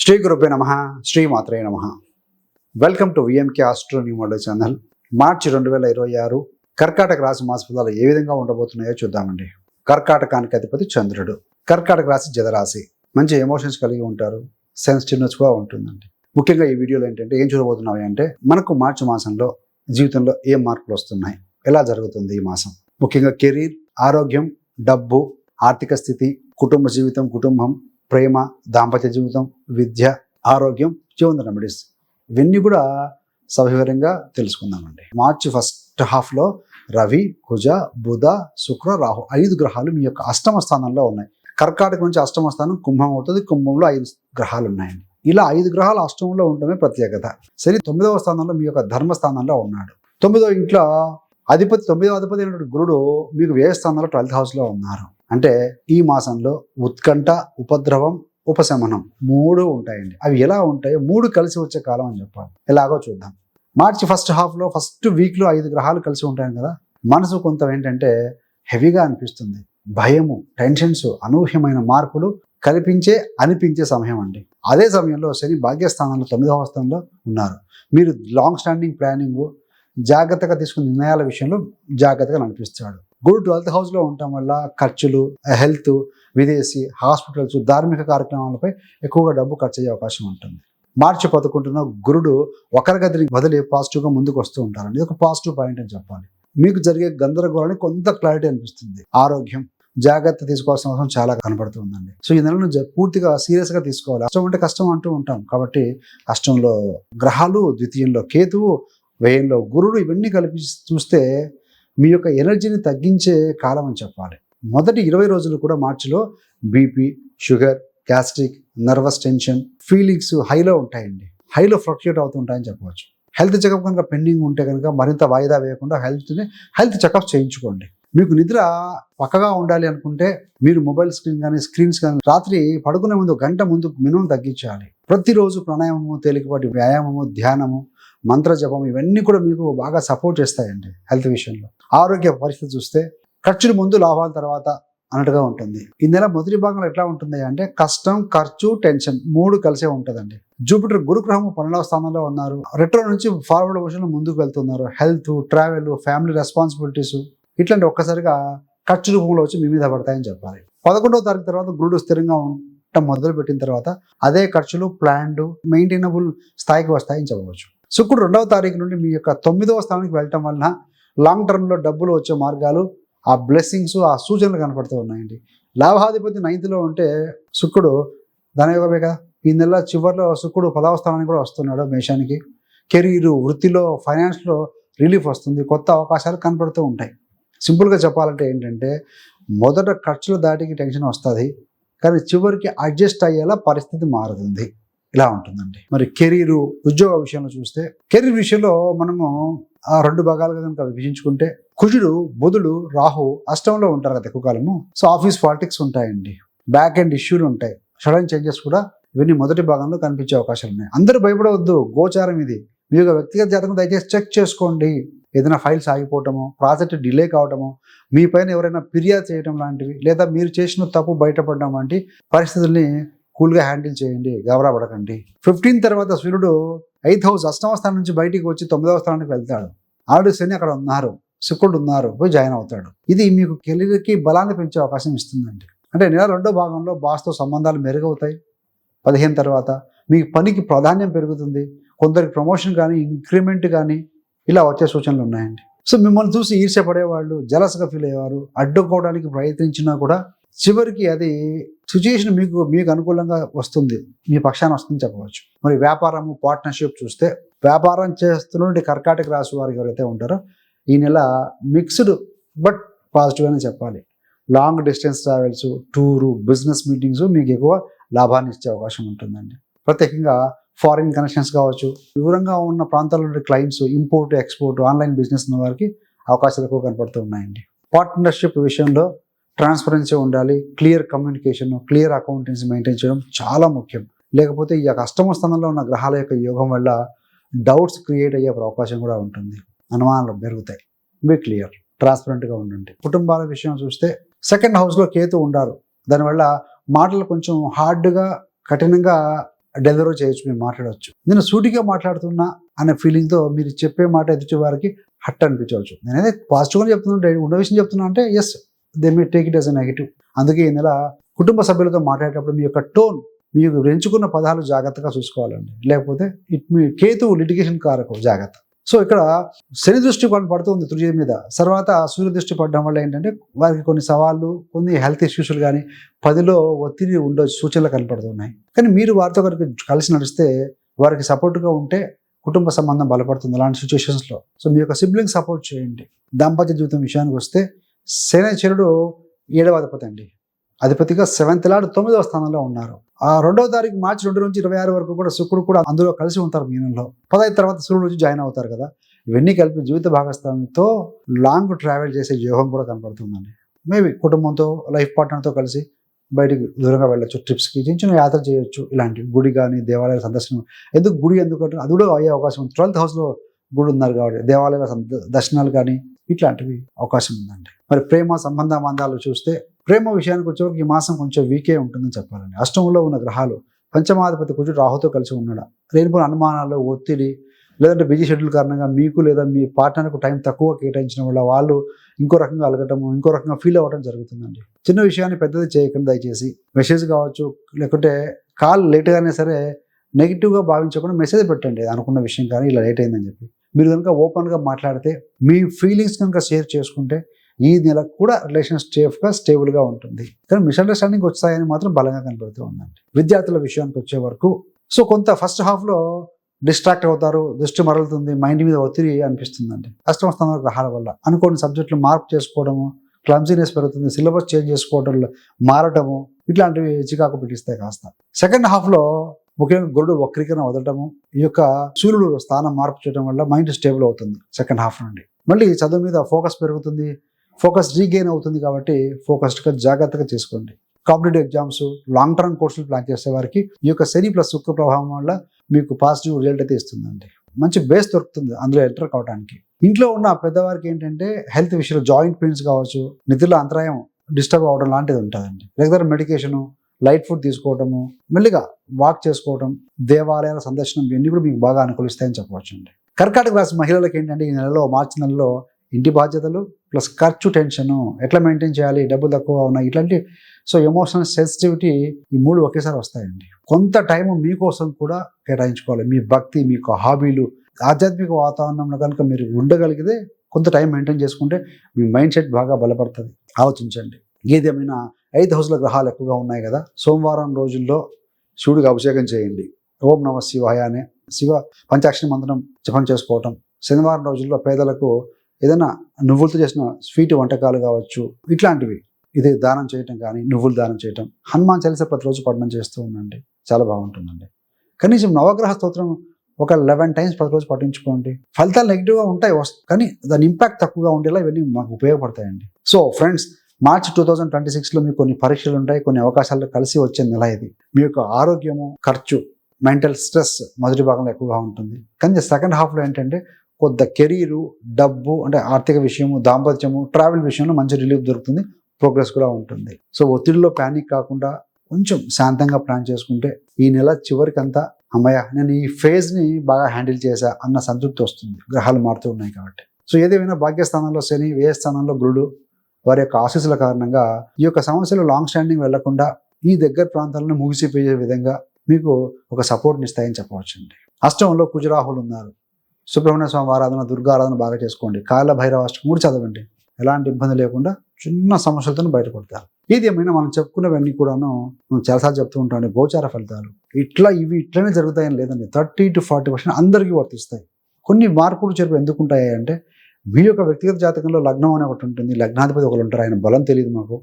శ్రీ గురుభ్యో నమః, శ్రీ మాత్రే నమః. Welcome to VMK astro new model channel. మార్చి 2026 కర్కాటక రాశి మాస ఫలాలు ఏ విధంగా ఉండబోతున్నాయో చూద్దామండి. కర్కాటకానికి అధిపతి చంద్రుడు. కర్కాటక రాశి జలరాశి. మంచి ఎమోషన్స్ కలిగి ఉంటారు, సెన్సిటివ్నెస్ కూడా ఉంటుందండి. ముఖ్యంగా ఈ వీడియోలో ఏంటంటే ఏం చూడబోతున్నాయి అంటే మనకు మార్చి మాసంలో జీవితంలో ఏ మార్పులు వస్తున్నాయి, ఎలా జరుగుతుంది ఈ మాసం. ముఖ్యంగా కెరీర్, ఆరోగ్యం, డబ్బు, ఆర్థిక స్థితి, కుటుంబ జీవితం, కుటుంబం, ప్రేమ, దాంపత్య జీవితం, విద్య, ఆరోగ్యం, జీవన రెమెడీస్ ఇవన్నీ కూడా సవివరంగా తెలుసుకుందామండి. మార్చి ఫస్ట్ హాఫ్లో రవి, కుజ, బుధ, శుక్ర, రాహు 5 గ్రహాలు మీ యొక్క అష్టమ స్థానంలో ఉన్నాయి. కర్కాటక నుంచి అష్టమ స్థానం కుంభం అవుతుంది. కుంభంలో 5 గ్రహాలు ఉన్నాయండి. ఇలా 5 గ్రహాలు అష్టమంలో ఉండటమే ప్రత్యేకత. సరే, 9వ స్థానంలో మీ యొక్క ధర్మస్థానంలో ఉన్నాడు. 9వ ఇంట్లో అధిపతి 9వ అధిపతి అయినటువంటి గురుడు మీకు వ్యయ స్థానంలో 12th హౌస్లో ఉన్నారు. అంటే ఈ మాసంలో ఉత్కంఠ, ఉపద్రవం, ఉపశమనం 3 ఉంటాయండి. అవి ఎలా ఉంటాయో 3 కలిసి వచ్చే కాలం అని చెప్పాలి. ఎలాగో చూద్దాం. మార్చి ఫస్ట్ హాఫ్లో ఫస్ట్ వీక్లో 5 గ్రహాలు కలిసి ఉంటాయి కదా, మనసు కొంత ఏంటంటే హెవీగా అనిపిస్తుంది. భయము, టెన్షన్స్, అనూహ్యమైన మార్పులు అనిపించే సమయం అండి. అదే సమయంలో శని భాగ్యస్థానంలో 9వ స్థానంలో ఉన్నారు. మీరు లాంగ్ స్టాండింగ్ ప్లానింగ్, జాగ్రత్తగా తీసుకున్న నిర్ణయాల విషయంలో జాగ్రత్తగా నడిపిస్తాడు. గురు 12th హౌస్లో ఉండటం వల్ల ఖర్చులు, హెల్త్, విదేశీ, హాస్పిటల్స్, ధార్మిక కార్యక్రమాలపై ఎక్కువగా డబ్బు ఖర్చు అయ్యే అవకాశం ఉంటుంది. మార్చి 11న గురుడు ఒకరి గదిని వదిలి పాజిటివ్గా ముందుకు వస్తూ ఉంటారండి. ఇది ఒక పాజిటివ్ పాయింట్ అని చెప్పాలి. మీకు జరిగే గందరగోళానికి కొంత క్లారిటీ అనిపిస్తుంది. ఆరోగ్యం, జాగ్రత్త తీసుకోవాల్సిన అవసరం చాలా కనబడుతుందండి. సో ఈ నెలను పూర్తిగా సీరియస్గా తీసుకోవాలి. కష్టం అంటే కష్టం అంటూ ఉంటాం కాబట్టి అష్టంలో గ్రహాలు, ద్వితీయంలో కేతువు, వ్యయంలో గురుడు, ఇవన్నీ కలిపి చూస్తే మీ యొక్క ఎనర్జీని తగ్గించే కాలం అని చెప్పాలి. మొదటి 20 రోజులు కూడా మార్చిలో BP, sugar, gastric, nervous tension, feelings హైలో ఉంటాయండి. హైలో ఫ్లక్చుయేట్ అవుతుంటాయని చెప్పవచ్చు. హెల్త్ చెకప్ కనుక పెండింగ్ ఉంటే కనుక మరింత వాయిదా వేయకుండా హెల్త్ చెకప్ చేయించుకోండి. మీకు నిద్ర పక్కగా ఉండాలి అనుకుంటే మీరు మొబైల్ స్క్రీన్స్ కానీ రాత్రి పడుకునే ముందు 1 గంట ముందు మినిమం తగ్గించాలి. ప్రతిరోజు ప్రాణాయామము, తేలికపాటి వ్యాయామము, ధ్యానము, మంత్ర జపం ఇవన్నీ కూడా మీకు బాగా సపోర్ట్ చేస్తాయండి హెల్త్ విషయంలో. ఆరోగ్య పరిస్థితి చూస్తే ఖర్చులు ముందు, లాభాల తర్వాత అన్నట్టుగా ఉంటుంది. ఈ నెల మొదటి భాగంలో ఎట్లా ఉంటుంది అంటే కష్టం, ఖర్చు, టెన్షన్ 3 కలిసే ఉంటుందండి. జూపిటర్ గురుగ్రహం 12వ స్థానంలో ఉన్నారు. రెట్రో నుంచి ఫార్వర్డ్ పొజిషన్లో ముందుకు వెళ్తున్నారు. హెల్త్, ట్రావెల్, ఫ్యామిలీ రెస్పాన్సిబిలిటీస్ ఇట్లాంటి ఒక్కసారిగా ఖర్చు రూపంలో వచ్చి మీ మీద పడతాయని చెప్పాలి. 11వ తారీఖు తర్వాత గురుడు స్థిరంగా ఉండటం మొదలు పెట్టిన తర్వాత అదే ఖర్చులు ప్లాన్డ్, మెయింటైనబుల్ స్థాయికి వస్తాయని చెప్పవచ్చు. శుక్రుడు 2వ తారీఖు నుండి మీ యొక్క 9వ స్థానానికి వెళ్ళటం వలన లాంగ్ టర్మ్లో డబ్బులు వచ్చే మార్గాలు, ఆ బ్లెస్సింగ్స్, ఆ సూచనలు కనపడుతూ ఉన్నాయండి. లాభాధిపతి 9th ఉంటే శుక్రుడు ధనయోగమే కదా. ఈ నెల చివరిలో శుక్రుడు 10వ స్థానానికి కూడా వస్తున్నాడు మేషానికి. కెరీరు, వృత్తిలో, ఫైనాన్స్లో రిలీఫ్ వస్తుంది. కొత్త అవకాశాలు కనపడుతూ ఉంటాయి. సింపుల్గా చెప్పాలంటే ఏంటంటే మొదట ఖర్చుల దాటికి టెన్షన్ వస్తుంది, కానీ చివరికి అడ్జస్ట్ అయ్యేలా పరిస్థితి మారుతుంది. ఇలా ఉంటుందండి. మరి కెరీరు, ఉద్యోగ విషయంలో చూస్తే కెరీర్ విషయంలో మనము ఆ 2 భాగాలుగా కనుక విభజించుకుంటే కుజుడు, బుధుడు, రాహు అష్టంలో ఉంటారు కదా ఎక్కువ కాలము. సో ఆఫీస్ పాలిటిక్స్ ఉంటాయండి, బ్యాక్ ఎండ్ ఇష్యూలు ఉంటాయి, సడన్ చేంజెస్ కూడా ఇవన్నీ మొదటి భాగంలో కనిపించే అవకాశాలు ఉన్నాయి. అందరూ భయపడవద్దు, గోచారం ఇది. మీ యొక్క వ్యక్తిగత జాతకం దయచేసి చెక్ చేసుకోండి. ఏదైనా ఫైల్స్ ఆగిపోవటము, ప్రాజెక్ట్ డిలే కావటము, మీ పైన ఎవరైనా ఫిర్యాదు చేయడం లాంటివి, లేదా మీరు చేసిన తప్పు బయటపడడం వంటి పరిస్థితుల్ని కూల్గా హ్యాండిల్ చేయండి, గాబరా పడకండి. 15 తర్వాత సూర్యుడు 8th హౌస్ అష్టమ స్థానం నుంచి బయటికి వచ్చి 9వ స్థానానికి వెళ్తాడు. ఆల్రెడీ శని అక్కడ ఉన్నారు, శుక్రుడు ఉన్నారు, పోయి జాయిన్ అవుతాడు. ఇది మీకు కెరీర్కి బలాన్ని పెంచే అవకాశం ఇస్తుందండి. అంటే నెల 2వ భాగంలో బాస్తో సంబంధాలు మెరుగవుతాయి. 15 తర్వాత మీ పనికి ప్రాధాన్యం పెరుగుతుంది. కొందరికి ప్రమోషన్ కానీ, ఇంక్రిమెంట్ కానీ ఇలా వచ్చే సూచనలు ఉన్నాయండి. సో మిమ్మల్ని చూసి ఈర్ష్యపడేవాళ్ళు, జలస్గా ఫీల్ అయ్యేవారు, అడ్డుకోవడానికి ప్రయత్నించినా కూడా చివరికి అది సిచ్యుయేషన్ మీకు అనుకూలంగా వస్తుంది, మీ పక్షాన వస్తుందని చెప్పవచ్చు. మరి వ్యాపారము, పార్ట్నర్షిప్ చూస్తే వ్యాపారం చేస్తున్న కర్కాటక రాశి వారు ఎవరైతే ఉంటారో ఈ నెల మిక్స్డ్ బట్ పాజిటివ్ అని చెప్పాలి. Long distance travels, tour, business meetings మీకు ఎక్కువ లాభాన్ని ఇచ్చే అవకాశం ఉంటుందండి. ప్రత్యేకంగా ఫారిన్ కనెక్షన్స్ కావచ్చు, దూరంగా ఉన్న ప్రాంతాల్లో ఉండే clients, import, export, online business ఉన్న వారికి అవకాశాలు ఎక్కువ కనపడుతూ ఉన్నాయండి. పార్ట్నర్షిప్ విషయంలో ట్రాన్స్పరెన్సీ ఉండాలి, clear communication, clear accountancy maintain చేయడం చాలా ముఖ్యం. లేకపోతే ఈ యొక్క అష్టమ స్థానంలో ఉన్న గ్రహాల యొక్క యోగం వల్ల డౌట్స్ క్రియేట్ అయ్యే అవకాశం కూడా ఉంటుంది, అనుమానాలు పెరుగుతాయి. బీ క్లియర్, ట్రాన్స్పరెంట్గా ఉండండి. కుటుంబాల విషయం చూస్తే 2nd హౌస్లో కేతు ఉండారు. దానివల్ల మాటలు కొంచెం హార్డ్గా, కఠినంగా డెలివరీ చేయొచ్చు, మీరు మాట్లాడవచ్చు. నేను సూటిగా మాట్లాడుతున్నా అనే ఫీలింగ్తో మీరు చెప్పే మాట ఎదుటి వారికి హట్ అనిపించవచ్చు. నేనైతే పాజిటివ్గా చెప్తున్నాను, ఉన్న విషయం చెప్తున్నా అంటే yes they may take it as a negative. అందుకే ఈ నెల కుటుంబ సభ్యులతో మాట్లాడేటప్పుడు మీ యొక్క టోన్, మీకు ఎంచుకున్న పదాలు జాగ్రత్తగా చూసుకోవాలండి. లేకపోతే మీ కేతు లిటిగేషన్ కారకం, జాగ్రత్త. సో ఇక్కడ శని దృష్టి పడుతుంది తృతీయ మీద, తర్వాత సూర్య దృష్టి పడడం వల్ల ఏంటంటే వారికి కొన్ని సవాళ్ళు, కొన్ని హెల్త్ ఇష్యూస్లు కానీ, పదిలో ఒత్తిడి ఉండే సూచనలు కనపడుతున్నాయి. కానీ మీరు వారితో కలిసి నడిస్తే, వారికి సపోర్ట్గా ఉంటే కుటుంబ సంబంధం బలపడుతుంది అలాంటి సిచ్యువేషన్స్లో. సో మీ యొక్క సిబ్లింగ్ సపోర్ట్ చేయండి. దాంపత్య జీవితం విషయానికి వస్తే శనిచరుడు 7వ అధిపతి అండి. అధిపతిగా 7th లార్డ్ 9వ స్థానంలో ఉన్నారు. ఆ 2వ తారీఖు మార్చి 2 నుంచి 26 వరకు కూడా శుక్రుడు కూడా అందులో కలిసి ఉంటారు మీనంలో. 15 తర్వాత సూర్యుడు వచ్చి జాయిన్ అవుతారు కదా. ఇవన్నీ కలిపి జీవిత భాగస్వామితో లాంగ్ ట్రావెల్ చేసే యోగం కూడా కనపడుతుందండి. మేబీ కుటుంబంతో, లైఫ్ పార్ట్నర్తో కలిసి బయటికి దూరంగా వెళ్ళొచ్చు, ట్రిప్స్కి, చిన్న యాత్ర చేయొచ్చు. ఇలాంటి గుడి కానీ దేవాలయాల సందర్శనం. ఎందుకు గుడి ఎందుకంటే అది కూడా అయ్యే అవకాశం ఉంది. 12th హౌస్లో గుడి ఉన్నారు కాబట్టి దేవాలయాల దర్శనాలు కానీ ఇట్లాంటివి అవకాశం ఉందండి. మరి ప్రేమ సంబంధ బంధాలు చూస్తే, ప్రేమ విషయానికి వచ్చేవరకు ఈ మాసం కొంచెం వీకే ఉంటుందని చెప్పాలండి. అష్టమంలో ఉన్న గ్రహాలు, పంచమాధిపతి కుజుడు రాహుతో కలిసి ఉన్నాడు. లేనిపోయిన అనుమానాలు, ఒత్తిడి, లేదంటే బిజీ షెడ్యూల్ కారణంగా మీకు లేదా మీ పార్ట్నర్కు టైం తక్కువ కేటాయించడం వల్ల వాళ్ళు ఇంకో రకంగా అలగటము, ఇంకో రకంగా ఫీల్ అవ్వడం జరుగుతుందండి. చిన్న విషయాన్ని పెద్దది చేయకండి దయచేసి. మెసేజ్ కావచ్చు, లేకుంటే కాల్ లేట్గానే సరే నెగిటివ్గా భావించకుండా మెసేజ్ పెట్టండి, అనుకున్న విషయం కానీ ఇలా లేట్ అయిందని చెప్పి. మీరు కనుక ఓపెన్గా మాట్లాడితే, మీ ఫీలింగ్స్ కనుక షేర్ చేసుకుంటే ఈ నెల కూడా రిలేషన్ స్టేబుల్గా ఉంటుంది. కానీ మిస్అండర్స్టాండింగ్ వచ్చాయని మాత్రం బలంగా కనబడుతూ ఉందండి. విద్యార్థుల విషయానికి వచ్చే వరకు సో కొంత ఫస్ట్ హాఫ్లో డిస్ట్రాక్ట్ అవుతారు, దృష్టి మరలుతుంది, మైండ్ మీద ఒత్తిడి అనిపిస్తుందండి. అష్టమ స్థానంలో గ్రహాల వల్ల అనుకోని సబ్జెక్టులు మార్పు చేసుకోవడము, క్లమ్జీనెస్ పెరుగుతుంది, సిలబస్ చేంజ్ చేసుకోవడం, మారటము, ఇట్లాంటివి చికాకు పెట్టిస్తాయి కాస్త. సెకండ్ హాఫ్లో ముఖ్యంగా గురుడు వక్రీకరణ వదలటము, ఈ యొక్క సూర్యుడు స్థానం మార్పు చేయడం వల్ల మైండ్ స్టేబుల్ అవుతుంది సెకండ్ హాఫ్ నుండి. మళ్ళీ చదువు మీద ఫోకస్ పెరుగుతుంది, ఫోకస్ రీగెయిన్ అవుతుంది. కాబట్టి ఫోకస్డ్గా జాగ్రత్తగా చేసుకోండి. కాంపిటేటివ్ ఎగ్జామ్స్, లాంగ్ టర్మ్ కోర్సులు ప్లాన్ చేసే వారికి ఈ యొక్క శని ప్లస్ శుక్ర ప్రభావం వల్ల మీకు పాజిటివ్ రిజల్ట్ అయితే ఇస్తుందండి. మంచి బేస్ దొరుకుతుంది అందులో ఎంటర్ కావడానికి. ఇంట్లో ఉన్న పెద్దవారికి ఏంటంటే హెల్త్ విషయంలో జాయింట్ పెయిన్స్ కావచ్చు, నిద్రలో అంతరాయం డిస్టర్బ్ అవ్వడం లాంటిది ఉంటుందండి. రెగ్యులర్ మెడికేషను, లైట్ ఫుడ్ తీసుకోవడము, మెల్లిగా వాక్ చేసుకోవడం, దేవాలయాల సందర్శనం, ఇవన్నీ కూడా మీకు బాగా అనుకూలిస్తాయని చెప్పవచ్చు అండి. కర్కాటక రాశి మహిళలకు ఏంటంటే ఈ నెలలో, మార్చి నెలలో ఇంటి బాధ్యతలు ప్లస్ ఖర్చు టెన్షను, ఎట్లా మెయింటైన్ చేయాలి, డబ్బులు తక్కువ ఉన్నాయి, ఇట్లాంటి సో ఎమోషనల్ సెన్సిటివిటీ, ఈ 3 ఒకేసారి వస్తాయండి. కొంత టైం మీకోసం కూడా కేటాయించుకోవాలి. మీ భక్తి, మీకు హాబీలు, ఆధ్యాత్మిక వాతావరణంలో కనుక మీరు ఉండగలిగితే, కొంత టైం మెయింటైన్ చేసుకుంటే మీ మైండ్ సెట్ బాగా బలపడుతుంది. ఆలోచించండి. ఏదేమైనా 5th హౌస్లో గ్రహాలు ఎక్కువగా ఉన్నాయి కదా, సోమవారం రోజుల్లో శివుడికి అభిషేకం చేయండి. ఓం నమ శివాయ అనే శివ పంచాక్షరి మంత్రం జపం చేసుకోవటం. శనివారం రోజుల్లో పేదలకు ఏదైనా నువ్వులతో చేసిన స్వీట్ వంటకాలు కావచ్చు, ఇట్లాంటివి ఇది దానం చేయటం కానీ, నువ్వులు దానం చేయటం. హనుమాన్ చాలీసా ప్రతిరోజు పఠనం చేస్తూ ఉండండి, చాలా బాగుంటుందండి. కనీసం నవగ్రహ స్తోత్రం ఒక 11 times ప్రతిరోజు పఠించుకోండి. ఫలితాలు నెగిటివ్గా ఉంటాయి, కానీ దాని ఇంపాక్ట్ తక్కువగా ఉండేలా ఇవన్నీ మాకు ఉపయోగపడతాయండి. సో ఫ్రెండ్స్, మార్చి 2026లో మీకు కొన్ని పరీక్షలు ఉంటాయి, కొన్ని అవకాశాలు కలిసి వచ్చే నెల ఇది. మీ యొక్క ఆరోగ్యము, ఖర్చు, మెంటల్ స్ట్రెస్ మొదటి భాగంలో ఎక్కువగా ఉంటుంది. కానీ సెకండ్ హాఫ్లో ఏంటంటే కొద్ది కెరీరు, డబ్బు అంటే ఆర్థిక విషయము, దాంపత్యము, ట్రావెల్ విషయంలో మంచి రిలీఫ్ దొరుకుతుంది, ప్రోగ్రెస్ కూడా ఉంటుంది. సో ఒత్తిడిలో ప్యానిక్ కాకుండా కొంచెం శాంతంగా ప్లాన్ చేసుకుంటే ఈ నెల చివరికంతా అమ్మయ్య నేను ఈ ఫేజ్ని బాగా హ్యాండిల్ చేశా అన్న సంతృప్తి వస్తుంది, గ్రహాలు మారుతూ ఉన్నాయి కాబట్టి. సో ఏదేమైనా భాగ్యస్థానంలో శని, వ్యయ స్థానంలో గురుడు, వారి యొక్క ఆశీస్సుల కారణంగా ఈ యొక్క సమస్యలు లాంగ్ స్టాండింగ్ వెళ్లకుండా ఈ దగ్గర ప్రాంతాలను ముగిసిపోయే విధంగా మీకు ఒక సపోర్ట్ని ఇస్తాయని చెప్పవచ్చండి. అష్టమంలో కుజరాహులు ఉన్నారు. సుబ్రహ్మణ్య స్వామి ఆరాధన, దుర్గా ఆరాధన బాగా చేసుకోండి. కాళ్ళ భైరవాష్టకం కూడా చదవండి. ఎలాంటి ఇబ్బంది లేకుండా చిన్న సమస్యలతో బయటపడతారు. ఇది ఏమైనా మనం చెప్పుకున్నవన్నీ కూడాను మనం చాలాసార్లు చెప్తూ ఉంటాం, గోచార ఫలితాలు ఇట్లనే జరుగుతాయని లేదండి. 30 to 40% అందరికీ వర్తిస్తాయి. కొన్ని మార్పులు చేర్పు ఎందుకు ఉంటాయి అంటే, మీ యొక్క వ్యక్తిగత జాతకంలో లగ్నం అనే ఒకటి ఉంటుంది, లగ్నాధిపతి ఒకరు ఉంటారు, ఆయన బలం తెలియదు మాకు,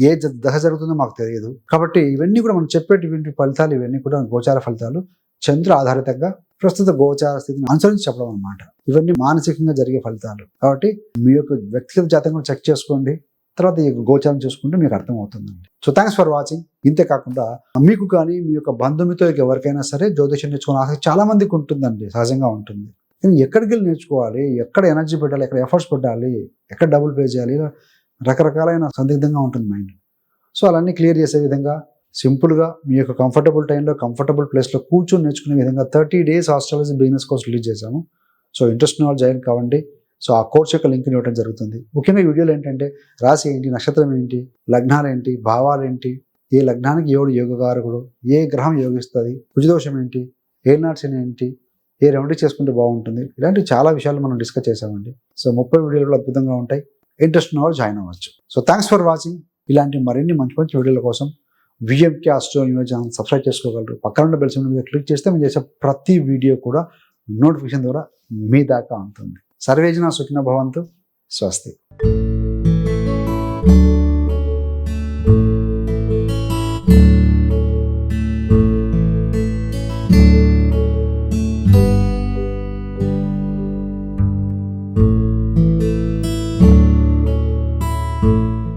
ఏ దశ జరుగుతుందో మాకు తెలియదు. కాబట్టి ఇవన్నీ కూడా మనం చెప్పేటువంటి ఫలితాలు ఇవన్నీ కూడా గోచార ఫలితాలు, చంద్ర ఆధారితంగా ప్రస్తుత గోచార స్థితిని అనుసరించి చెప్పడం అన్నమాట. ఇవన్నీ మానసికంగా జరిగే ఫలితాలు. కాబట్టి మీ యొక్క వ్యక్తిగత జాతకం చెక్ చేసుకోండి, తర్వాత ఈ గోచారం చేసుకుంటే మీకు అర్థమవుతుందండి. So thanks for watching. ఇంతే కాకుండా మీకు కానీ మీ యొక్క బంధుమిత్రులకు ఎవరికైనా సరే జ్యోతిషం నేర్చుకునే ఆసక్తి చాలా మందికి ఉంటుందండి, సహజంగా ఉంటుంది. కానీ ఎక్కడికి వెళ్ళి నేర్చుకోవాలి, ఎక్కడ ఎనర్జీ పెట్టాలి, ఎక్కడ ఎఫర్ట్స్ పెట్టాలి, ఎక్కడ డబ్బులు పే చేయాలి, రకరకాలైన సందిగ్ధంగా ఉంటుంది మైండ్. సో అలాన్నీ క్లియర్ చేసే విధంగా సింపుల్గా మీ యొక్క కంఫర్టబుల్ టైంలో కంఫర్టబుల్ ప్లేస్లో కూర్చొని నేర్చుకునే విధంగా 30 days astrology beginners course release చేశాము. సో ఇంట్రెస్ట్ ఉన్న వాళ్ళు జాయిన్ కావండి. సో ఆ కోర్స్ యొక్క లింక్ని ఇవ్వడం జరుగుతుంది. ముఖ్యంగా ఈ వీడియోలో ఏంటంటే రాశి ఏంటి, నక్షత్రం ఏంటి, లగ్నాలు ఏంటి, భావాలు ఏంటి, ఏ లగ్నానికి ఎవడు యోగకారకుడు, ఏ గ్రహం యోగిస్తుంది, కుజదోషం ఏంటి, ఏ నాట్స్ ఏంటి, ఏ రెమెడీ చేసుకుంటే బాగుంటుంది, ఇలాంటి చాలా విషయాలు మనం డిస్కస్ చేసామండి. సో 30 వీడియోలు కూడా అద్భుతంగా ఉంటాయి. ఇంట్రెస్ట్ ఉన్న వాళ్ళు జాయిన్ అవ్వచ్చు. So thanks for watching. ఇలాంటి మరిన్ని మంచి మంచి వీడియోల కోసం VMK astro news channel subscribe చేసుకోగలరు. పక్కన ఉన్న బెల్ సింబల్ మీద క్లిక్ చేస్తే మేము చేసే ప్రతి వీడియో కూడా నోటిఫికేషన్ ద్వారా మీ దాకా ఉంటుంది. సర్వేజన సుఖినో భవంతు. స్వస్తి.